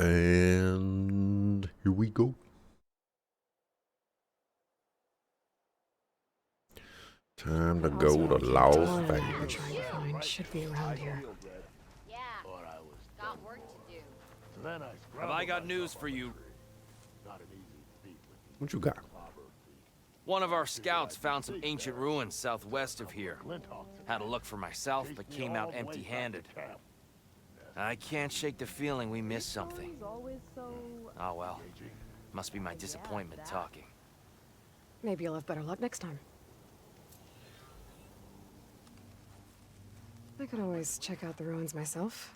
And here we go. Time to go to Las Vegas. Should be around here. Yeah, got work to do. Have I got news for you? What you got? One of our scouts found some ancient ruins southwest of here. Had a look for myself, but came out empty-handed. I can't shake the feeling we missed something. Oh well. Must be my disappointment talking. Maybe you'll have better luck next time. I could always check out the ruins myself.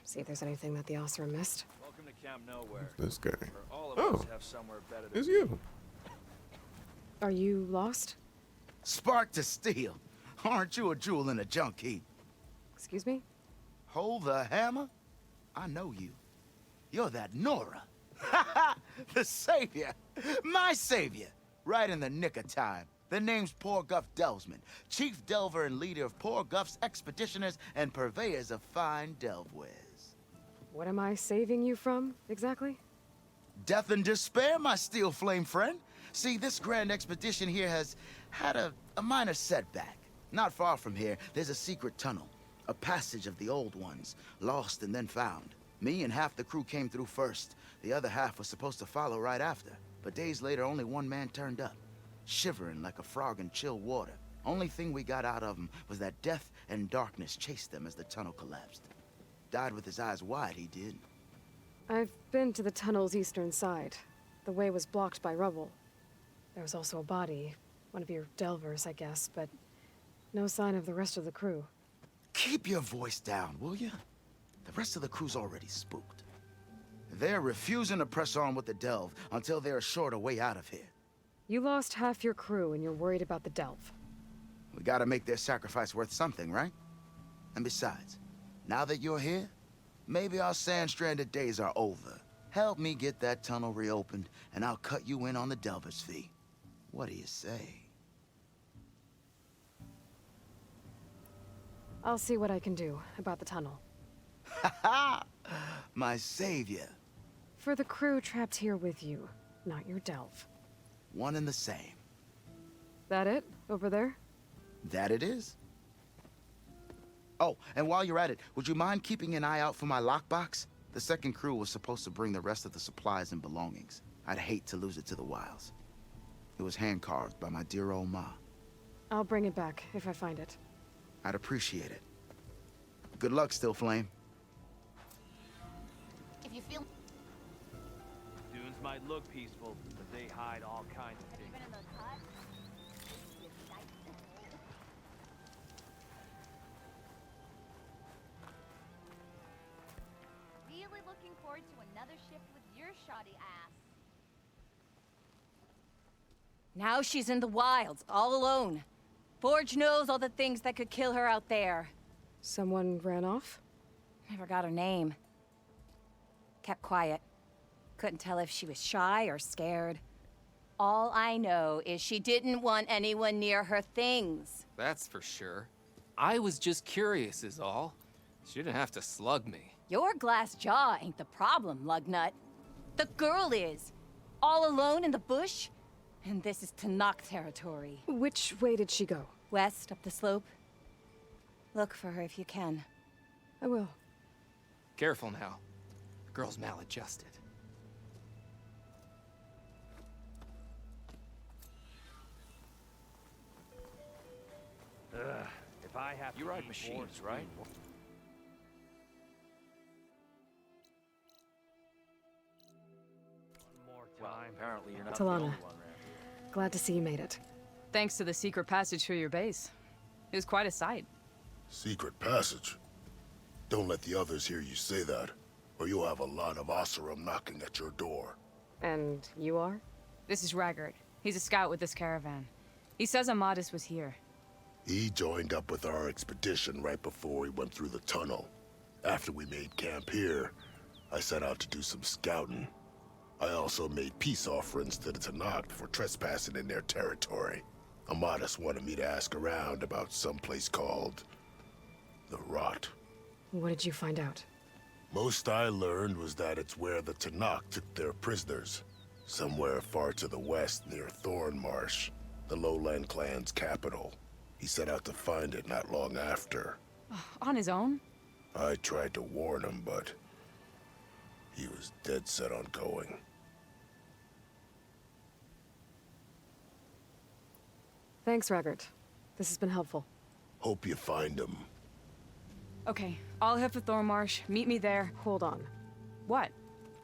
See if there's anything that the Osra missed. Welcome to Camp Nowhere. This guy. All of Oh, us have somewhere better than it's you. Are you lost? Spark to steel. Aren't you a jewel in a junk heap? Excuse me? Hold the hammer? I know you. You're that Nora. The savior. My savior. Right in the nick of time. The name's Porguff Delvesman, chief delver and leader of Porguff's expeditioners and purveyors of fine delvewares. What am I saving you from, exactly? Death and despair, my steel flame friend. See, this grand expedition here has had a minor setback. Not far from here, there's a secret tunnel. A passage of the old ones, lost and then found. Me and half the crew came through first. The other half was supposed to follow right after. But days later, only one man turned up. Shivering like a frog in chill water. Only thing we got out of him was that death and darkness chased them as the tunnel collapsed. Died with his eyes wide, he did. I've been to the tunnel's eastern side. The way was blocked by rubble. There was also a body. One of your delvers, I guess, but no sign of the rest of the crew. Keep your voice down, will you? The rest of the crew's already spooked. They're refusing to press on with the delve until they're assured a way out of here. You lost half your crew and you're worried about the delve. We gotta make their sacrifice worth something, right? And besides, now that you're here, maybe our sand-stranded days are over. Help me get that tunnel reopened, and I'll cut you in on the delver's fee. What do you say? I'll see what I can do about the tunnel. Ha ha! My savior. For the crew trapped here with you, not your delve. One and the same. That it? Over there? That it is. Oh, and while you're at it, would you mind keeping an eye out for my lockbox? The second crew was supposed to bring the rest of the supplies and belongings. I'd hate to lose it to the wilds. It was hand-carved by my dear old ma. I'll bring it back if I find it. I'd appreciate it. Good luck, Still Flame. If you feel Dunes might look peaceful, but they hide all kinds of things. been in those huts, really looking forward to another shift with your shoddy ass. Now she's in the wilds, all alone. Forge knows all the things that could kill her out there. Someone ran off? Never got her name. Kept quiet. Couldn't tell if she was shy or scared. All I know is she didn't want anyone near her things. That's for sure. I was just curious is all. She didn't have to slug me. Your glass jaw ain't the problem, Lugnut. The girl is. All alone in the bush. And this is Tanakh territory. Which way did she go? West, up the slope. Look for her if you can. I will. Careful now. The girl's maladjusted. If I have You to ride eat machines, more right? One more time. Apparently you're not Talana. the only one around. Glad to see you made it. Thanks to the secret passage through your base. It was quite a sight. Secret passage? Don't let the others hear you say that, or you'll have a lot of Oseram knocking at your door. And you are? This is Raggard. He's a scout with this caravan. He says Amadis was here. He joined up with our expedition right before we went through the tunnel. After we made camp here, I set out to do some scouting. I also made peace offerings to the Tanakh for trespassing in their territory. Amadis wanted me to ask around about some place called the Rot. What did you find out? Most I learned was that it's where the Tanakh took their prisoners. Somewhere far to the west near Thornmarsh, the Lowland clan's capital. He set out to find it not long after. On his own? I tried to warn him, but he was dead set on going. Thanks, Raggart. This has been helpful. Hope you find him. Okay, I'll head for Thornmarsh. Meet me there. Hold on. What?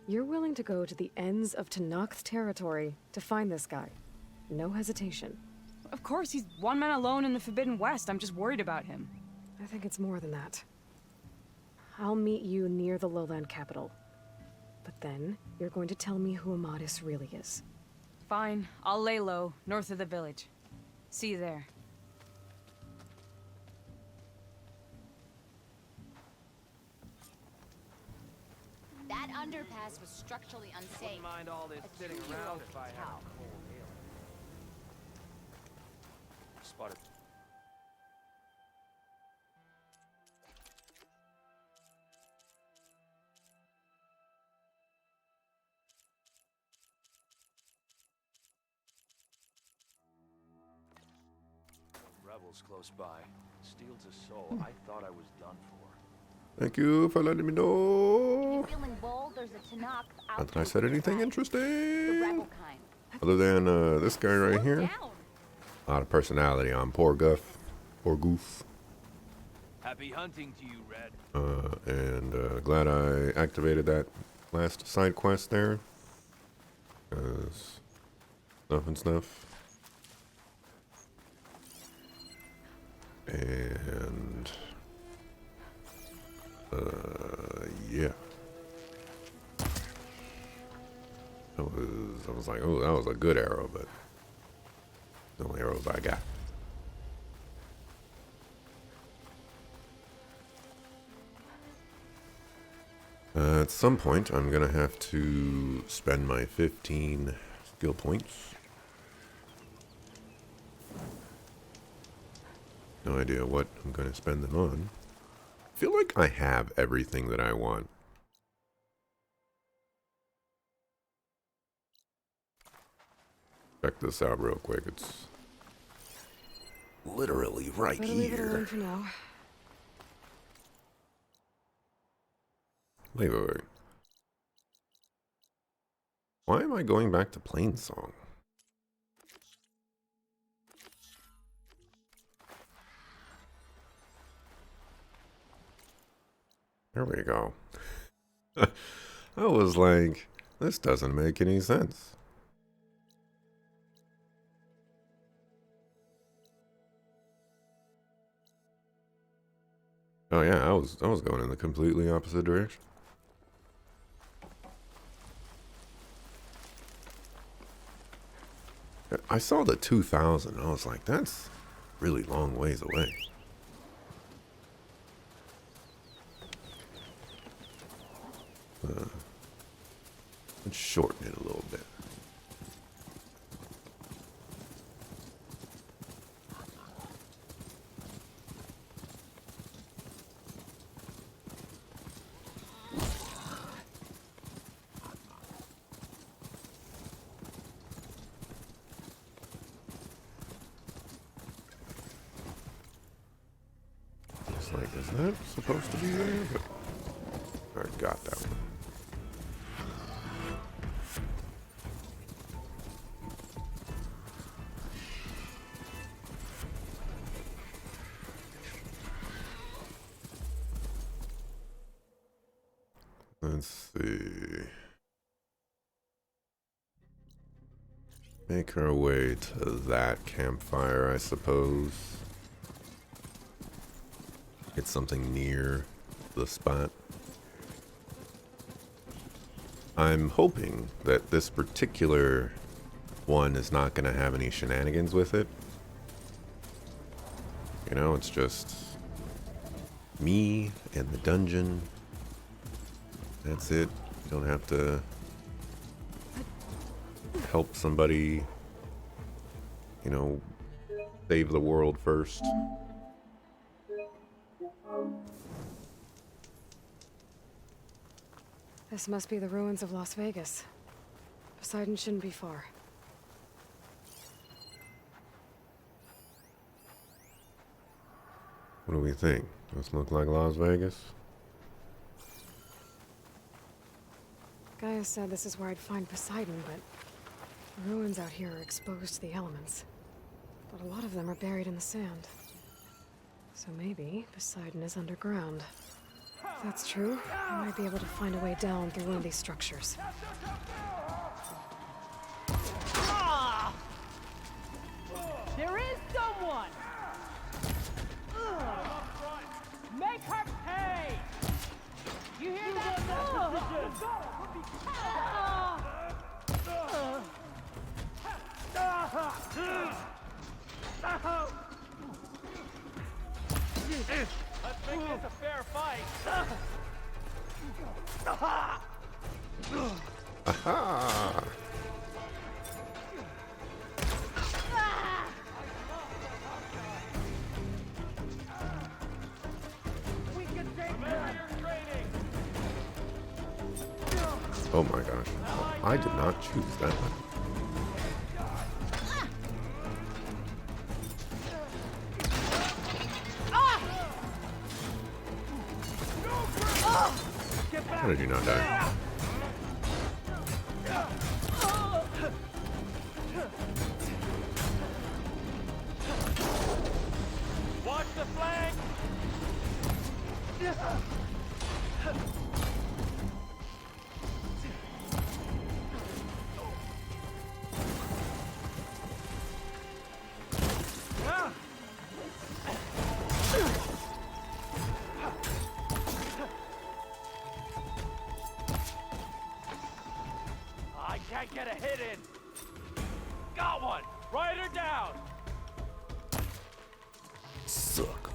You're willing to go to the ends of Tanakh's territory to find this guy. No hesitation. Of course, he's one man alone in the Forbidden West. I'm just worried about him. I think it's more than that. I'll meet you near the lowland capital. But then, you're going to tell me who Amadis really is. Fine, I'll lay low, north of the village. See you there. That underpass was structurally unsafe. Wouldn't mind all this A sitting two-year-old around if I had cow. a cold ale. Spotted. Rebels close by. Steals a soul. I thought I was done for. Thank you for letting me know. If you're feeling bold, there's a Tanakh out Not that I said anything the interesting. rebel kind. Other than this guy right Slow here. down. A lot of personality on poor Guff. Poor Goof. Happy hunting to you, Red. And glad I activated that last side quest there. Stuff and stuff. And yeah. I was like, oh, that was a good arrow, but the only arrows I got. At some point, I'm gonna have to spend my 15 skill points. No idea what I'm gonna spend them on. I feel like I have everything that I want. Check this out real quick. It's literally right Better leave it alone here. for now. Wait. Why am I going back to Plainsong? There we go. I was like, this doesn't make any sense. Oh yeah, I was going in the completely opposite direction. I saw the 2000. I was like, that's really long ways away. Let's shorten it a little bit. It's like, is that supposed to be there? But I got that one. Let's see. Make our way to that campfire, I suppose. Get something near the spot. I'm hoping that this particular one is not going to have any shenanigans with it. You know, it's just me and the dungeon. That's it. You don't have to help somebody, you know, save the world first. This must be the ruins of Las Vegas. Poseidon shouldn't be far. What do we think? Does this look like Las Vegas? Gaia said this is where I'd find Poseidon, but the ruins out here are exposed to the elements. But a lot of them are buried in the sand. So maybe Poseidon is underground. If that's true, I might be able to find a way down through one of these structures. There is someone! Make her pay! You hear that? Let's make this a fair fight. Aha! We can take warrior training. Oh my gosh. Oh, I did not choose that one. How did you not die? Watch the flank. I can't get a hit in. Got one. Write her down. Suck.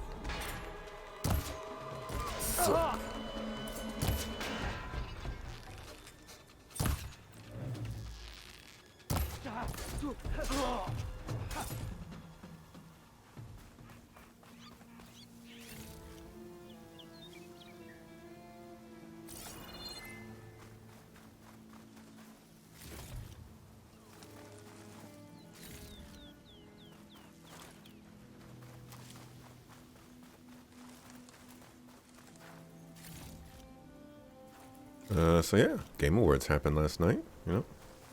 So yeah, Game Awards happened last night. You know,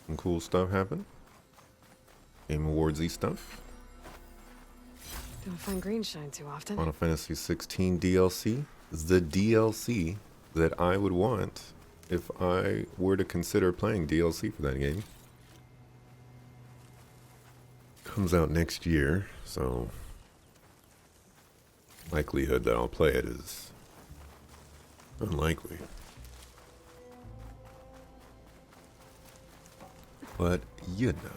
some cool stuff happened. Game Awards-y stuff. Don't find green shine too often. Final Fantasy 16 DLC. The DLC that I would want if I were to consider playing DLC for that game. Comes out next year, so likelihood that I'll play it is unlikely. But you know.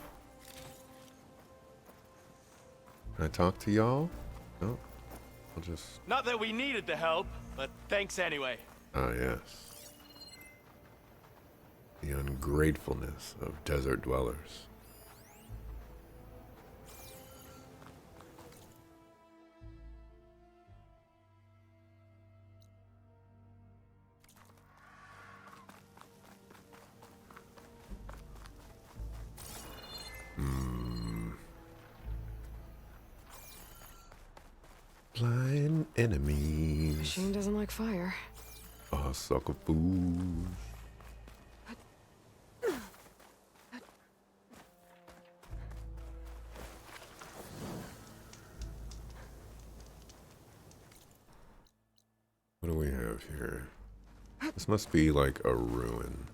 Can I talk to y'all? No? I'll just... Not that we needed the help, but thanks anyway. Ah, yes. The ungratefulness of desert dwellers. Blind enemies. Machine doesn't like fire. Ah, sucker fools. What do we have here? This must be like a ruin.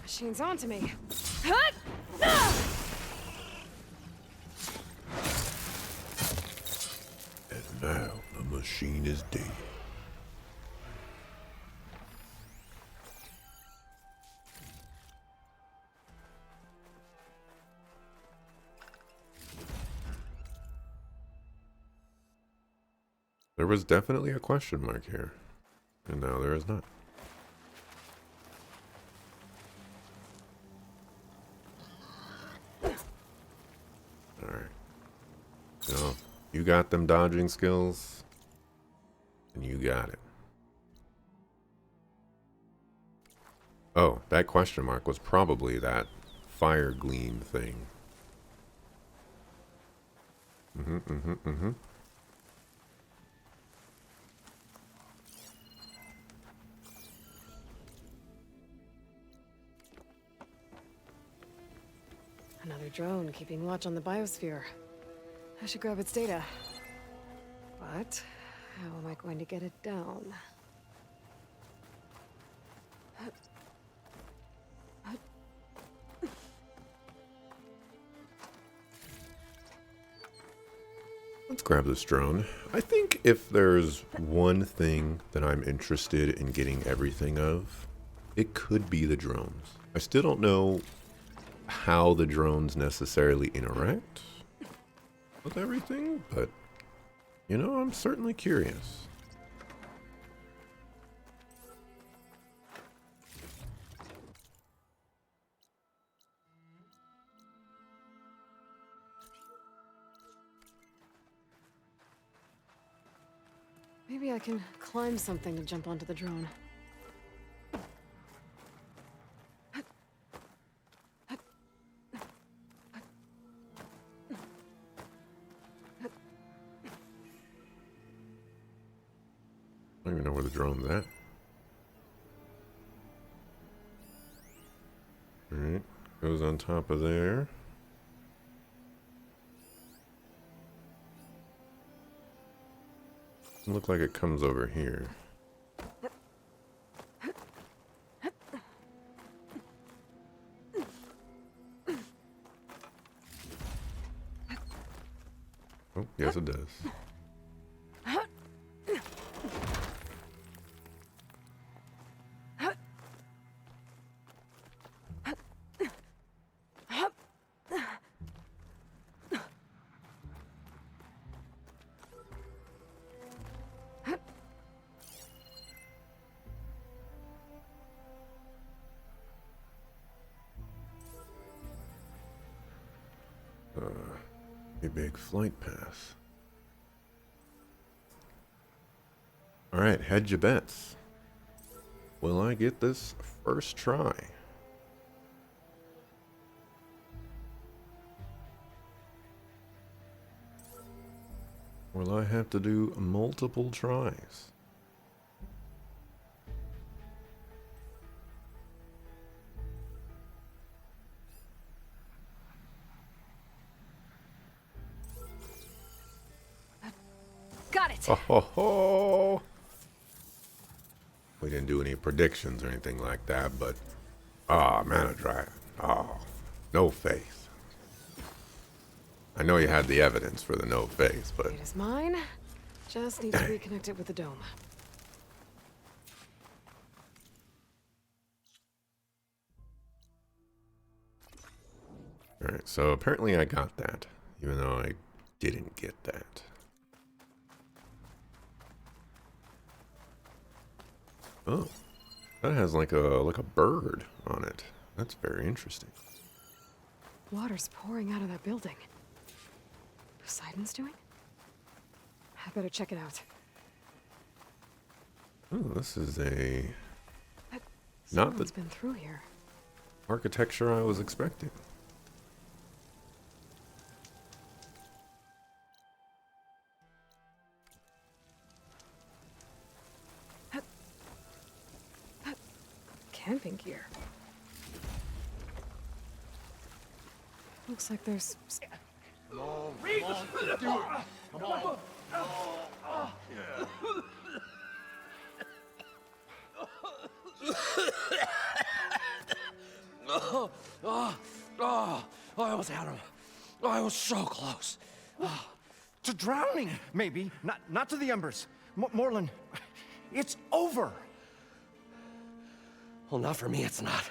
Machine's onto me. And now the machine is dead. There was definitely a question mark here. And now there is not. Alright. So, you got them dodging skills. And you got it. Oh, that question mark was probably that fire gleam thing. Another drone keeping watch on the biosphere. I should grab its data. But how am I going to get it down? Let's grab this drone. I think if there's one thing that I'm interested in getting everything of, it could be the drones. I still don't know how the drones necessarily interact with everything, but, you know, I'm certainly curious. Maybe I can climb something to jump onto the drone. I don't even know where the drone's at. Alright, goes on top of there. Look like it comes over here. Oh, yes it does. A big flight path. Alright, hedge your bets. Will I get this first try? Will I have to do multiple tries? Got it! Oh, ho, ho. We didn't do any predictions or anything like that, but mana drive. Oh, no face. I know you had the evidence for the no face, but It is mine. Just need to reconnect it with the dome. alright, so apparently I got that, even though I didn't get that. Oh, that has like a bird on it. That's very interesting. Water's pouring out of that building. Poseidon's doing? I better check it out. Oh, this is a not the Someone's been through here. architecture I was expecting. Camping gear. Looks like there's... I almost had him. I was so close. To drowning, maybe. Not to the embers. Morlun, it's over. Well, not for me, it's not.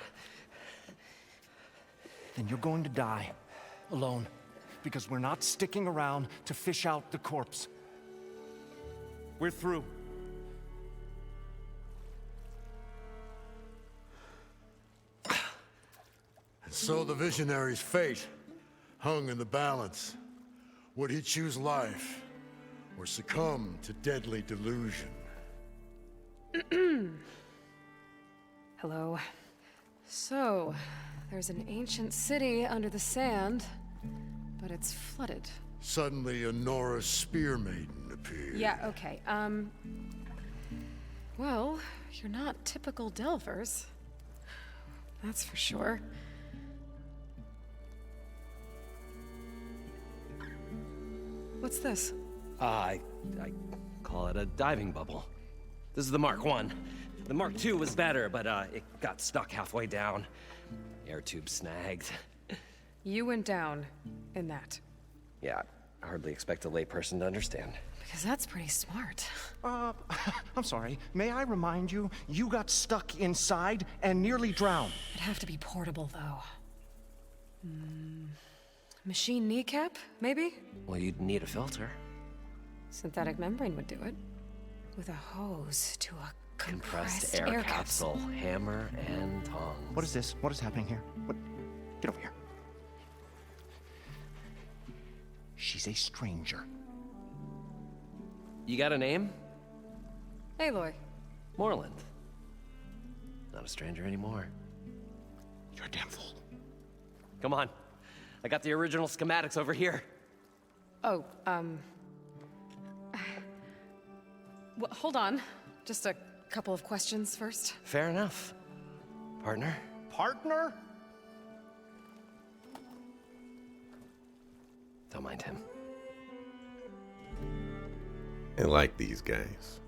Then you're going to die. Alone. Because we're not sticking around to fish out the corpse. We're through. So the visionary's fate hung in the balance. Would he choose life or succumb to deadly delusion? Hello. So, there's an ancient city under the sand, but it's flooded. Suddenly, a Nora spear maiden appeared. Yeah, okay. Well, you're not typical Delvers. That's for sure. What's this? I call it a diving bubble. This is the Mark I. The Mark II was better, but it got stuck halfway down. Air tube snagged. You went down in that. Yeah, I hardly expect a layperson to understand. Because that's pretty smart. I'm sorry. May I remind you, you got stuck inside and nearly drowned. It'd have to be portable, though. Machine kneecap, maybe? Well, you'd need a filter. Synthetic membrane would do it. With a hose to a compressed air capsule. Hammer and tongs. What is this? What is happening here? What? Get over here. She's a stranger. You got a name? Aloy. Moreland. Not a stranger anymore. You're a damn fool. Come on. I got the original schematics over here. Oh, well, hold on. Just a couple of questions first. Fair enough. Partner? Partner? Don't mind him. I like these guys.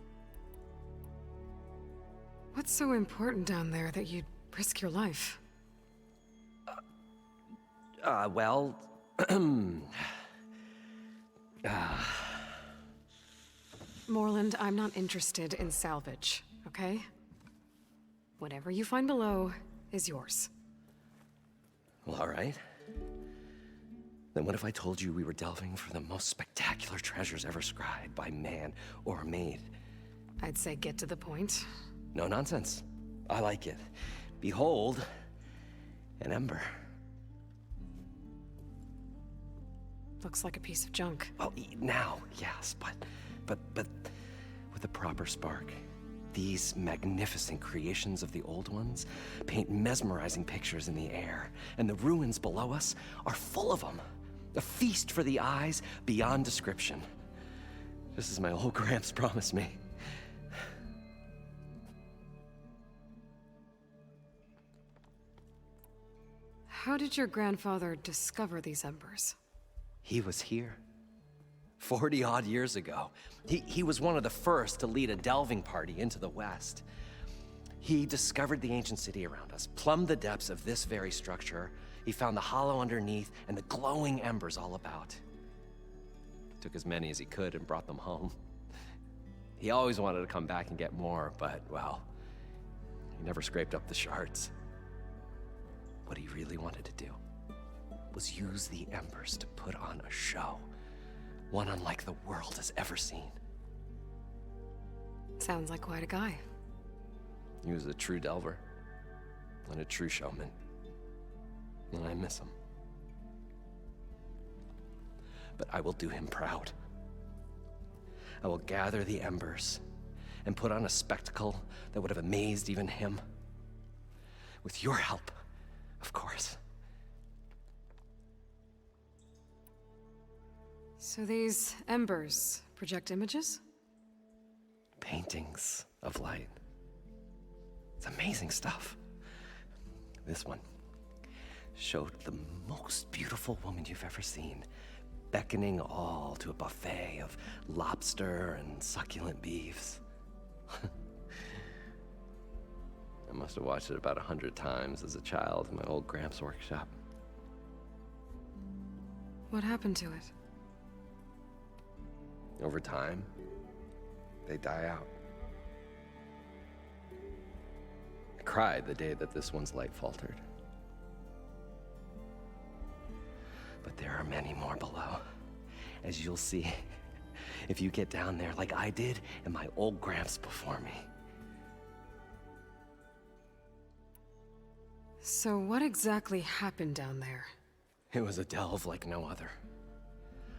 What's so important down there that you'd risk your life? Well... Moreland, I'm not interested in salvage, okay? Whatever you find below is yours. Well, all right. Then what if I told you we were delving for the most spectacular treasures ever scribed by man or maid? I'd say get to the point. No nonsense. I like it. Behold, an ember. Looks like a piece of junk. Well, now, yes, but with a proper spark. These magnificent creations of the old ones paint mesmerizing pictures in the air, and the ruins below us are full of them. A feast for the eyes beyond description. Just as my old Gramps promised me. How did your grandfather discover these embers? He was here. 40-odd years ago. He was one of the first to lead a delving party into the West. He discovered the ancient city around us, plumbed the depths of this very structure. He found the hollow underneath and the glowing embers all about. Took as many as he could and brought them home. He always wanted to come back and get more, but, well, he never scraped up the shards. What he really wanted to do was use the embers to put on a show. One unlike the world has ever seen. Sounds like quite a guy. He was a true delver and a true showman. And I miss him. But I will do him proud. I will gather the embers and put on a spectacle that would have amazed even him. With your help, of course. So these embers project images? Paintings of light. It's amazing stuff. This one showed the most beautiful woman you've ever seen, beckoning all to a buffet of lobster and succulent beefs. I must have watched it about 100 times as a child in my old Gramps workshop. What happened to it? Over time, they die out. I cried the day that this one's light faltered. But there are many more below, as you'll see if you get down there like I did and my old Gramps before me. So what exactly happened down there? It was a delve like no other.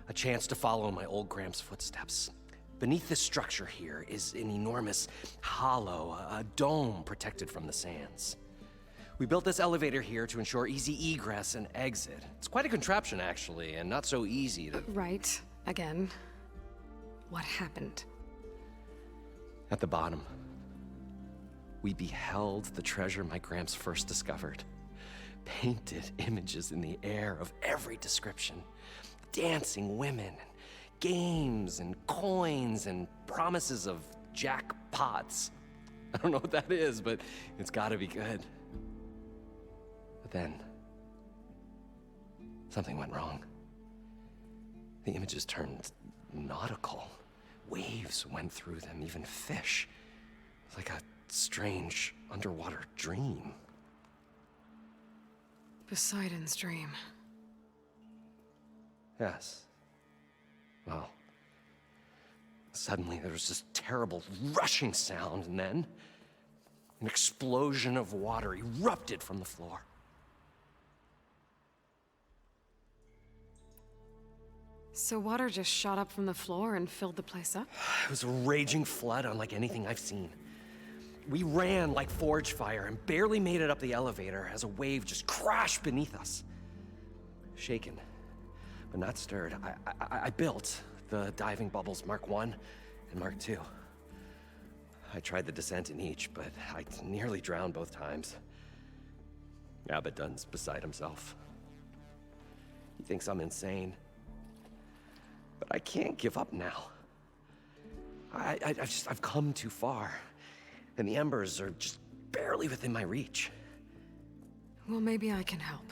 A chance to follow my old Gramps' footsteps. Beneath this structure here is an enormous hollow, a dome protected from the sands. We built this elevator here to ensure easy egress and exit. It's quite a contraption, actually, and not so easy to... Right. Again. What happened? At the bottom, we beheld the treasure my Gramps first discovered. Painted images in the air of every description. Dancing women, and games, and coins, and promises of jackpots. I don't know what that is, but it's gotta be good. But then, something went wrong. The images turned nautical. Waves went through them, even fish. It was like a strange underwater dream. Poseidon's dream. Yes. Well, suddenly there was this terrible rushing sound, and then an explosion of water erupted from the floor. So water just shot up from the floor and filled the place up? It was a raging flood unlike anything I've seen. We ran like forge fire and barely made it up the elevator as a wave just crashed beneath us. Shaken, but not stirred, I built the diving bubbles Mark I and Mark II. I tried the descent in each, but I nearly drowned both times. Abaddon's beside himself. He thinks I'm insane. But I can't give up now. I've come too far, and the embers are just barely within my reach. Well, maybe I can help.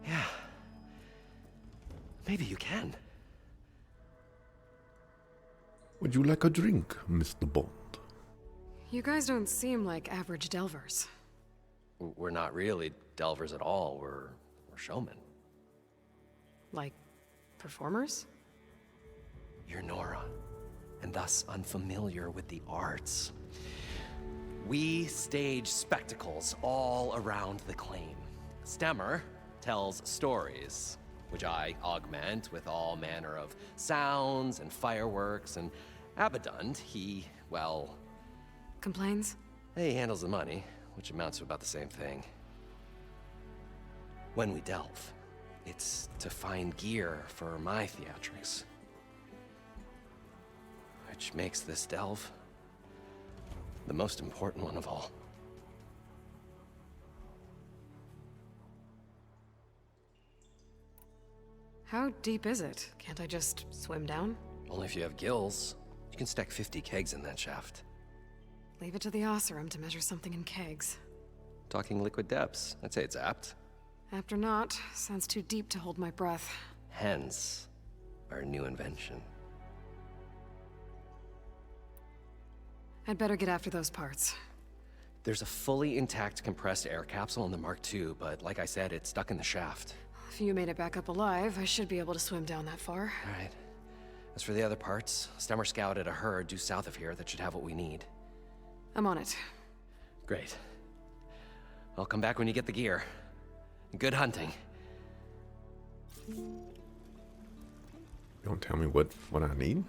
Yeah. Maybe you can. Would you like a drink, Mr. Bond? You guys don't seem like average delvers. We're not really delvers at all. We're showmen. Like, performers? You're Nora, and thus unfamiliar with the arts. We stage spectacles all around the claim. Stemmer tells stories, which I augment with all manner of sounds and fireworks, and Abaddon, he, well... Complains? He handles the money, which amounts to about the same thing. When we delve, it's to find gear for my theatrics. Which makes this delve the most important one of all. How deep is it? Can't I just swim down? Only if you have gills. You can stack 50 kegs in that shaft. Leave it to the Oseram to measure something in kegs. Talking liquid depths, I'd say it's apt. Apt or not, sounds too deep to hold my breath. Hence, our new invention. I'd better get after those parts. There's a fully intact compressed air capsule in the Mark II, but like I said, it's stuck in the shaft. If you made it back up alive, I should be able to swim down that far. All right. As for the other parts, Stemmer scouted a herd due south of here that should have what we need. I'm on it. Great. I'll come back when you get the gear. Good hunting. Don't tell me what I need.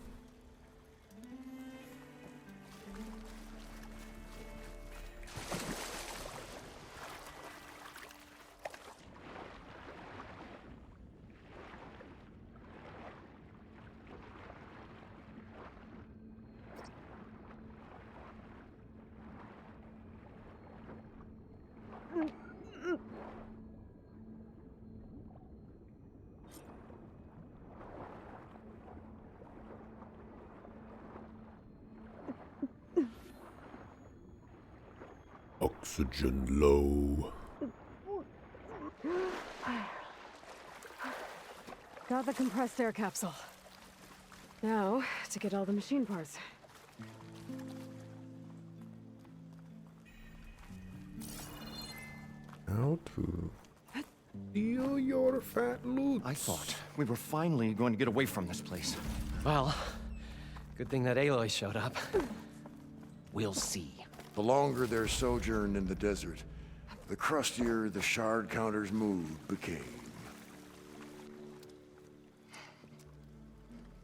Oxygen low. Got the compressed air capsule. Now, to get all the machine parts. How to steal your fat loot. I thought we were finally going to get away from this place. Well, good thing that Aloy showed up. We'll see. The longer their sojourn in the desert, the crustier the shard counter's mood became.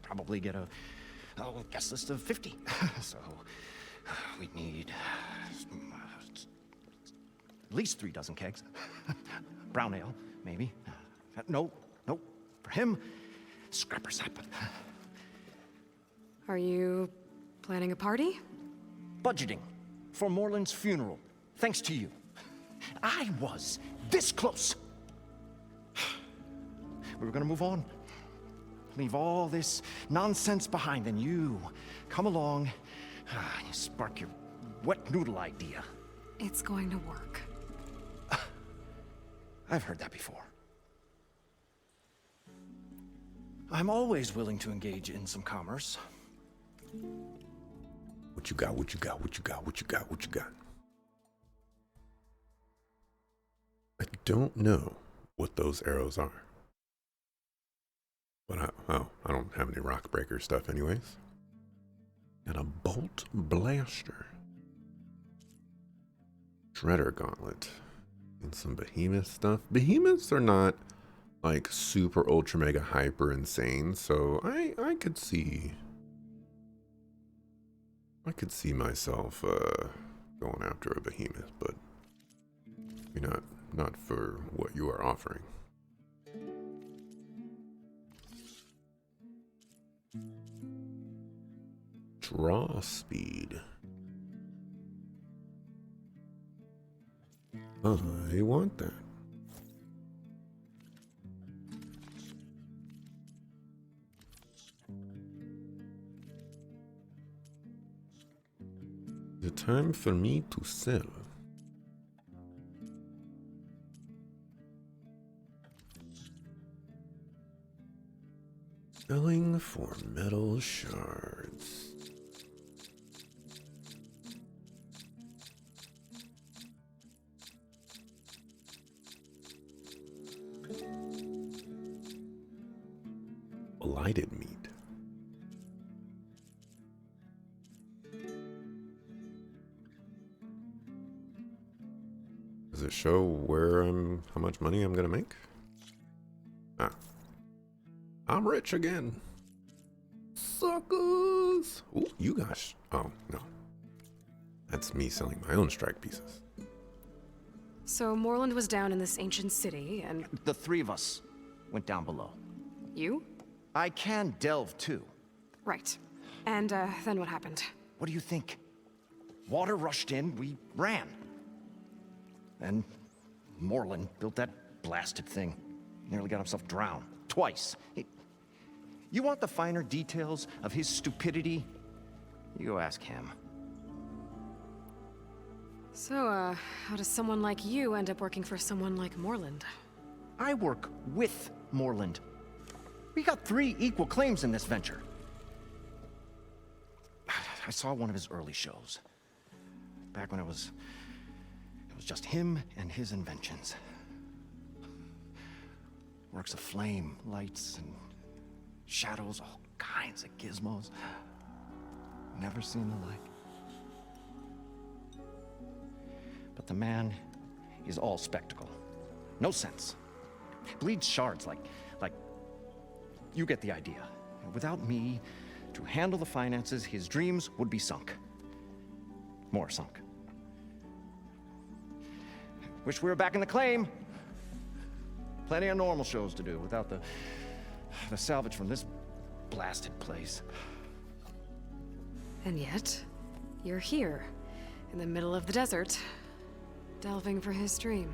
Probably get a guest list of 50. So we'd need at least 3 dozen kegs. Brown ale, maybe. No. For him, scrapper sap. Are you planning a party? Budgeting for Morland's funeral, thanks to you. I was this close. We were gonna move on. Leave all this nonsense behind, and you come along, and you spark your wet noodle idea. It's going to work. I've heard that before. I'm always willing to engage in some commerce. What you got? What you got? What you got? What you got? What you got? I don't know what those arrows are. But I don't have any rock breaker stuff anyways. And a bolt blaster. Shredder gauntlet. And some behemoth stuff. Behemoths are not like super ultra mega hyper insane, so I could see myself going after a behemoth, but maybe not for what you are offering. Draw speed. I want that. The time for me to sell. Selling for metal shards. Blighted meat. Does it show where how much money I'm gonna make? Ah. I'm rich again. Suckers! Ooh, you guys. Oh, no. That's me selling my own strike pieces. So Morland was down in this ancient city, and... The 3 of us went down below. You? I can delve too. Right. And then what happened? What do you think? Water rushed in, we ran. Then Morland built that blasted thing. Nearly got himself drowned. Twice. You want the finer details of his stupidity? You go ask him. So, how does someone like you end up working for someone like Morland? I work with Morland. We got 3 equal claims in this venture. I saw one of his early shows. Back when it was just him and his inventions. Works of flame, lights, and shadows, all kinds of gizmos. Never seen the like. But the man is all spectacle. No sense. Bleeds shards like you get the idea. Without me to handle the finances, his dreams would be sunk. More sunk. Wish we were back in the claim. Plenty of normal shows to do without the salvage from this blasted place. And yet, you're here, in the middle of the desert, delving for his dream.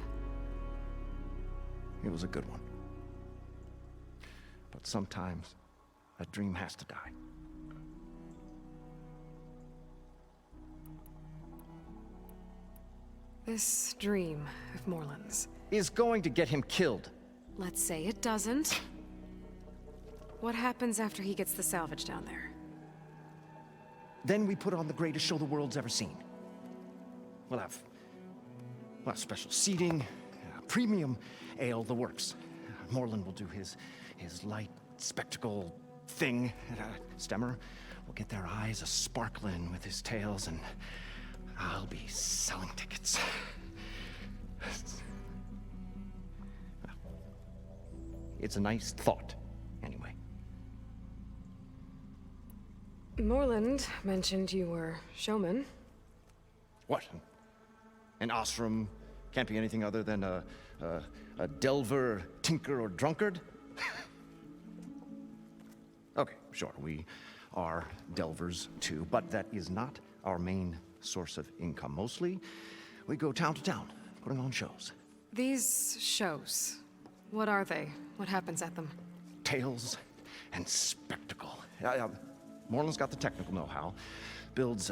It was a good one. But sometimes, a dream has to die. This dream of Morland's is going to get him killed. Let's say it doesn't. What happens after he gets the salvage down there? Then we put on the greatest show the world's ever seen. We'll have special seating, premium ale, the works. Morland will do his light spectacle thing. And, Stemmer will get their eyes a-sparkling with his tales, and I'll be selling tickets. It's a nice thought, anyway. Morland mentioned you were showman. What? An Osram can't be anything other than a delver, tinker, or drunkard? Okay, sure, we are delvers too, but that is not our main source of income. Mostly, we go town to town, putting on shows. These shows, what are they? What happens at them? Tales and spectacle. Morland's got the technical know-how. Builds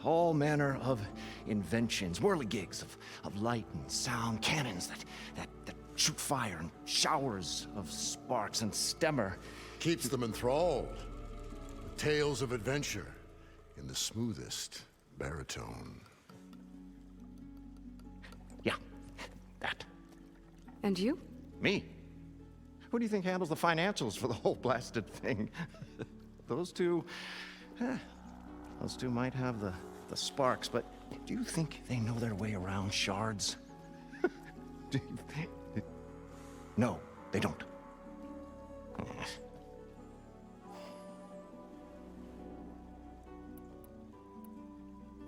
all manner of inventions, whirligigs of light and sound, cannons that shoot fire, and showers of sparks, and Stemmer Keeps them enthralled. Tales of adventure in the smoothest baritone. Yeah, that. And you? Me? Who do you think handles the financials for the whole blasted thing? Those two might have the sparks, but do you think they know their way around shards? No, they don't.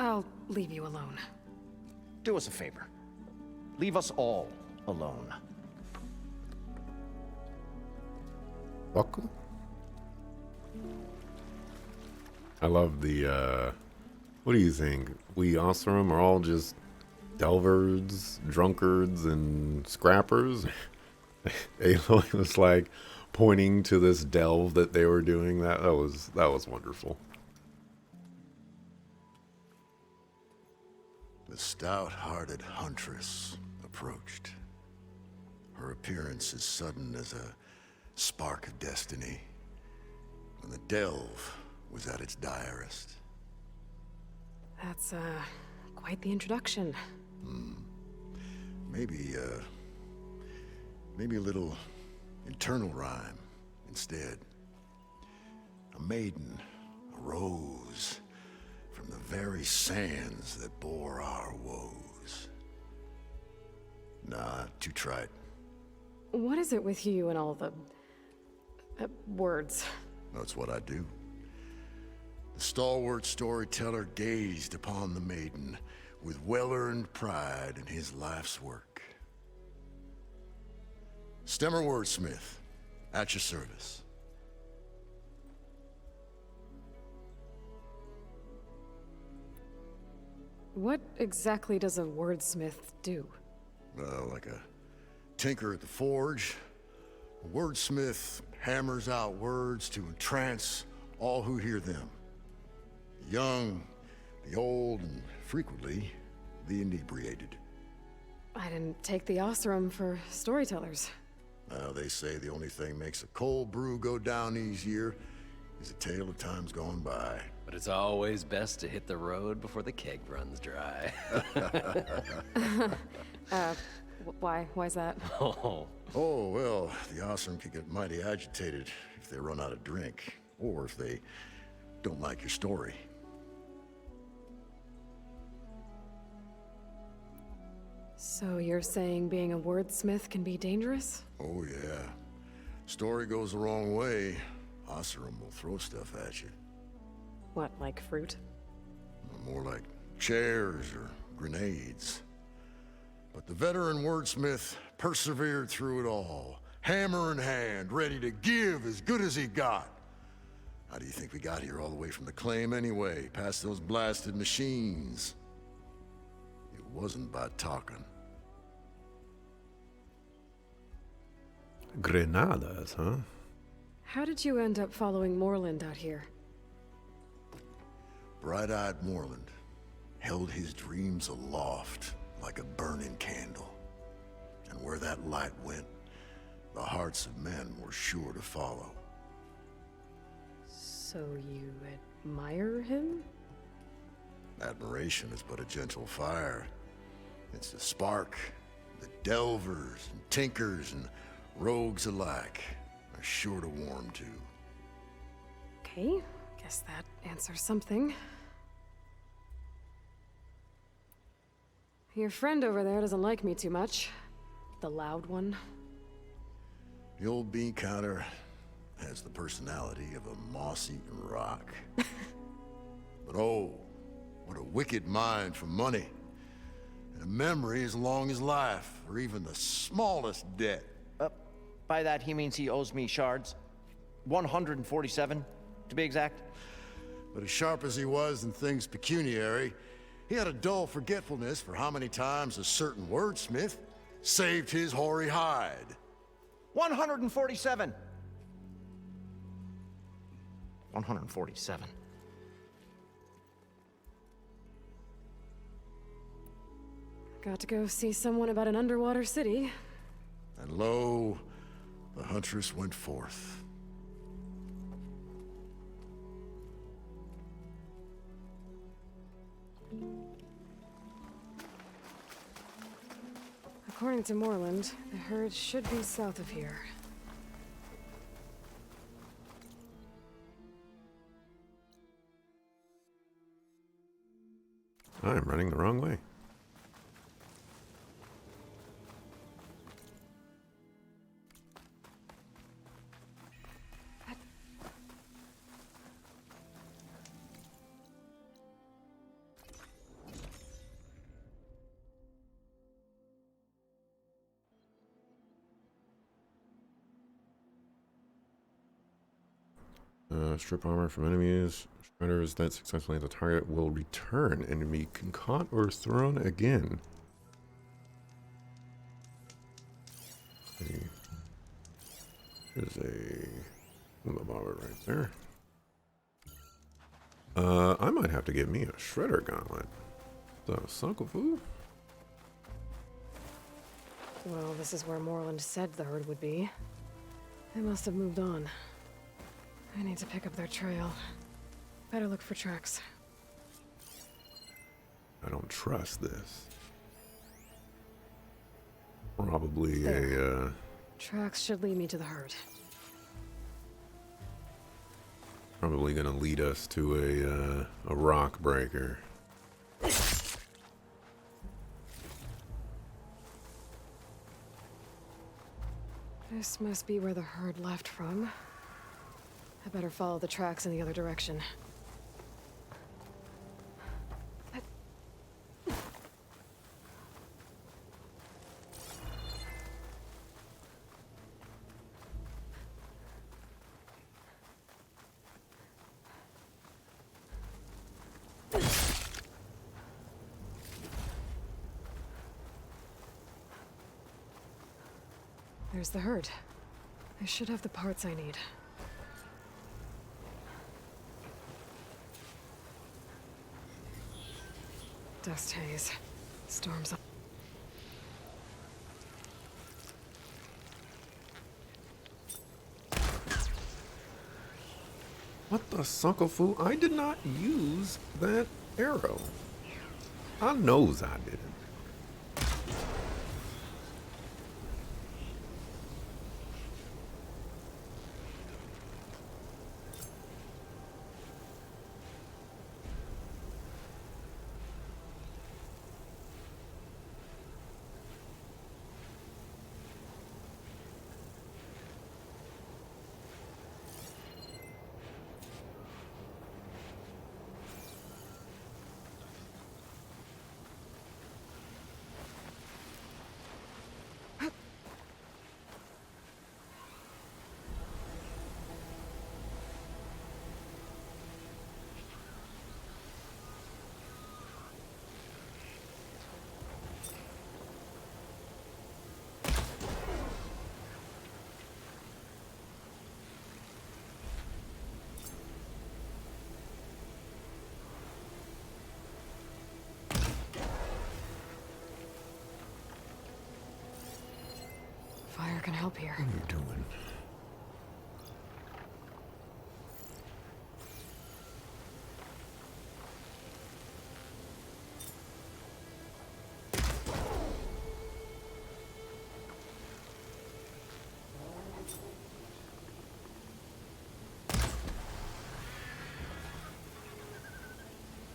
I'll leave you alone. Do us a favor. Leave us all alone. Welcome. I love the, what do you think? We Osram are all just delvers, drunkards, and scrappers? Aloy was like pointing to this delve that they were doing. That was wonderful. The stout-hearted huntress approached. Her appearance as sudden as a spark of destiny, when the delve was at its direst. That's, quite the introduction. Maybe a little internal rhyme instead. A maiden arose from the very sands that bore our woes. Nah, too trite. What is it with you and all the words? That's what I do. The stalwart storyteller gazed upon the maiden with well-earned pride in his life's work. Stemmer Wordsmith, at your service. What exactly does a wordsmith do? Like a tinker at the forge, a wordsmith hammers out words to entrance all who hear them. The young, the old, and frequently, the inebriated. I didn't take the Osram for storytellers. They say the only thing makes a cold brew go down easier is a tale of times gone by. But it's always best to hit the road before the keg runs dry. Why's that? Oh, well, the Osram can get mighty agitated if they run out of drink, or if they don't like your story. So you're saying being a wordsmith can be dangerous? Oh yeah. Story goes the wrong way, Osram will throw stuff at you. What, like fruit? More like chairs or grenades. But the veteran wordsmith persevered through it all, hammer in hand, ready to give as good as he got. How do you think we got here all the way from the claim anyway, past those blasted machines? It wasn't by talking. Grenadas, huh? How did you end up following Morland out here? Bright-eyed Morland held his dreams aloft like a burning candle. And where that light went, the hearts of men were sure to follow. So you admire him? Admiration is but a gentle fire. It's the spark that delvers and tinkers and rogues alike are sure to warm to. Okay, guess that answers something. Your friend over there doesn't like me too much. The loud one. The old bean counter has the personality of a moss-eaten rock. But oh, what a wicked mind for money. And a memory as long as life, or even the smallest debt. By that, he means he owes me shards. 147, to be exact. But as sharp as he was in things pecuniary, he had a dull forgetfulness for how many times a certain wordsmith saved his hoary hide. 147. 147. Got to go see someone about an underwater city. And lo, the huntress went forth. According to Moreland, the herd should be south of here. I'm running the wrong way. Strip armor from enemies. Shredders that successfully hit the target will return and be caught or thrown again. There's a bomber right there. I might have to get me a shredder gauntlet. The Sunkofu? Well, this is where Moreland said the herd would be. They must have moved on. I need to pick up their trail. Better look for tracks. I don't trust this. Probably There. a, Tracks should lead me to the herd. probably gonna lead us to a rock breaker. This must be where the herd left from. I better follow the tracks in the other direction. There's the herd. I should have the parts I need. Dust haze. Storms up. What the Sunkofu? I did not use that arrow. I knows I didn't. Fire can help here. What are you doing?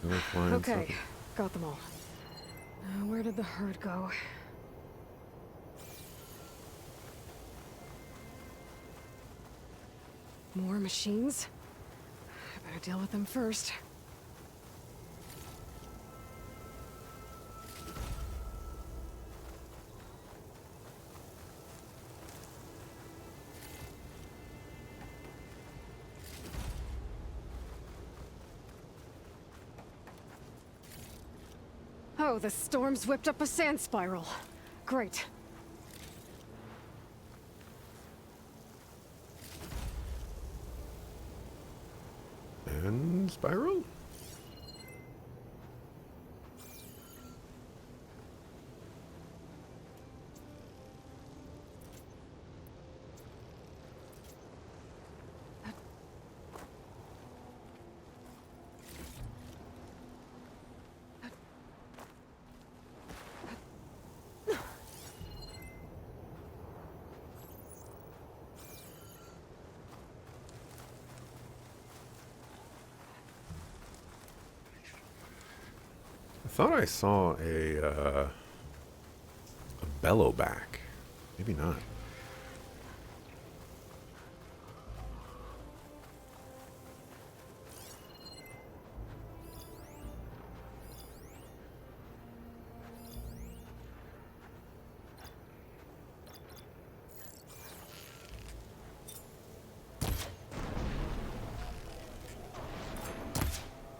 Another flying Okay, sucker. got them all. Now, where did the herd go? More machines? I better deal with them first. Oh, the storm's whipped up a sand spiral. Great. And spiral? I thought I saw a bellow back. Maybe not.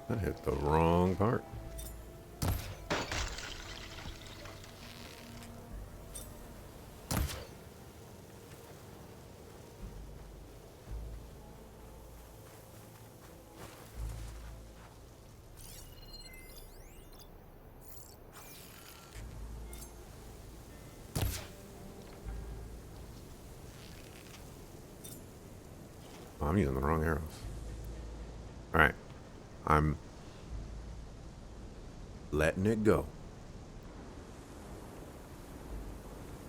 That hit the wrong part. Oh, I'm using the wrong arrows. Alright. I'm letting it go.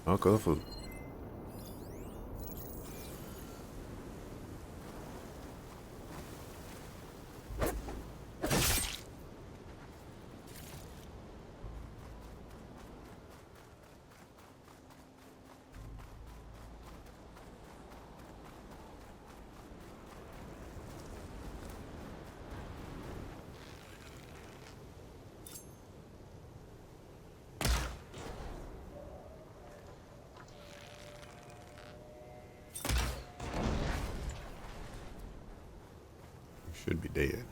I'll go for should be dead.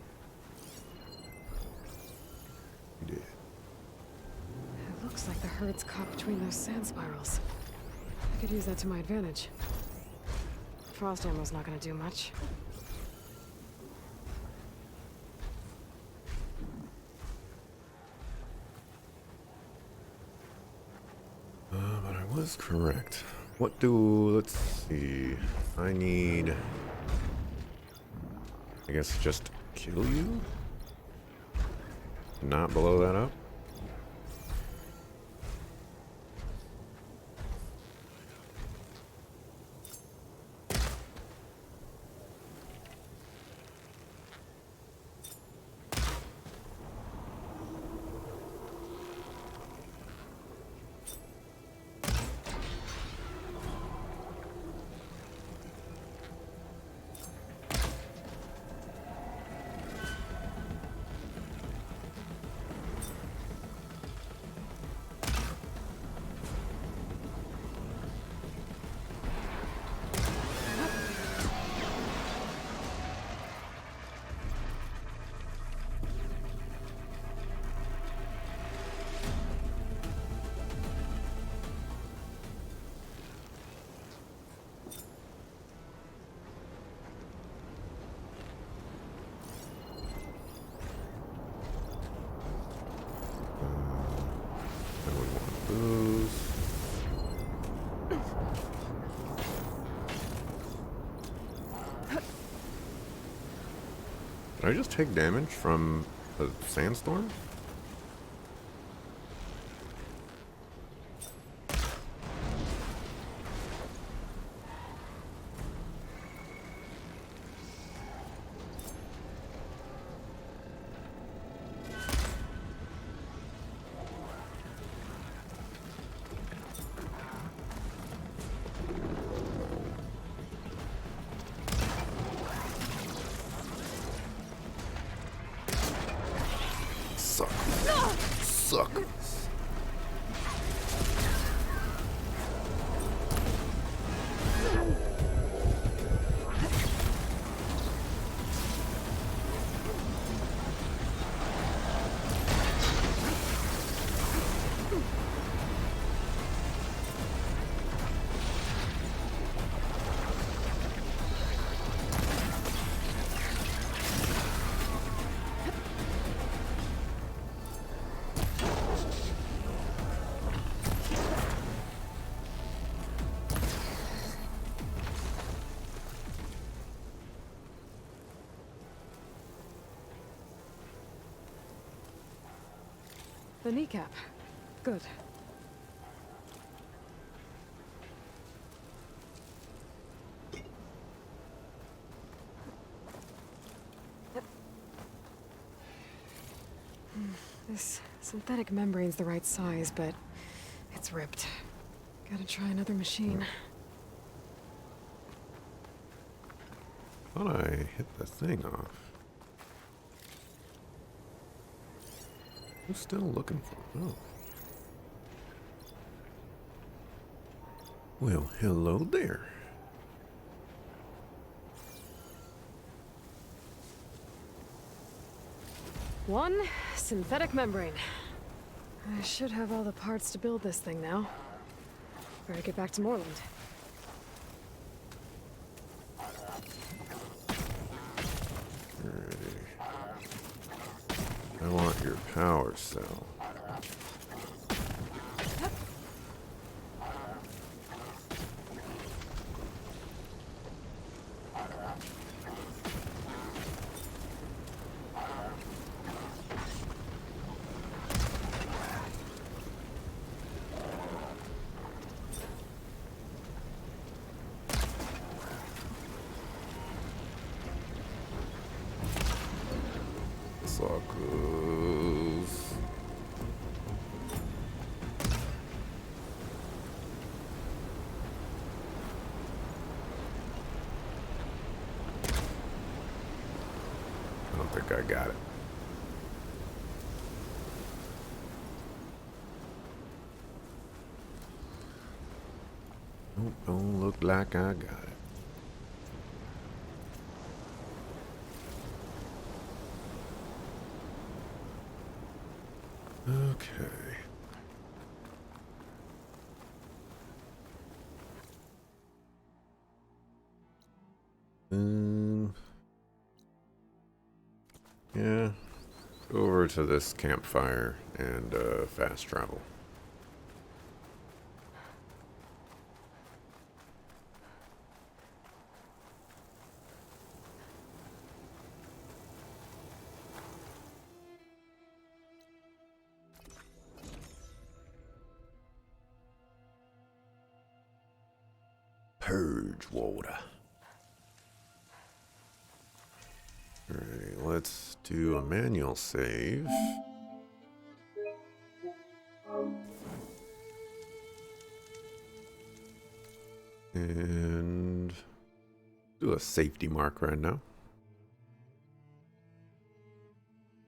He did. It looks like the herd's caught between those sand spirals. I could use that to my advantage. Frost ammo's not gonna do much. But I was correct. Let's see. I need, I guess, just kill you? Not blow that up? I would want those. Did I just take damage from a sandstorm? The kneecap. Good. This synthetic membrane's the right size, but it's ripped. Gotta try another machine. Thought I hit the thing off. I'm still looking for. Oh. Well, hello there. One synthetic membrane. I should have all the parts to build this thing now. Better get back to Moreland. I want your power cell. Suckers. I don't think I got it. Nope, don't look like I got it. Okay. Yeah. Go over to this campfire and fast travel. Purge water. Alright, let's do a manual save. And do a safety mark right now.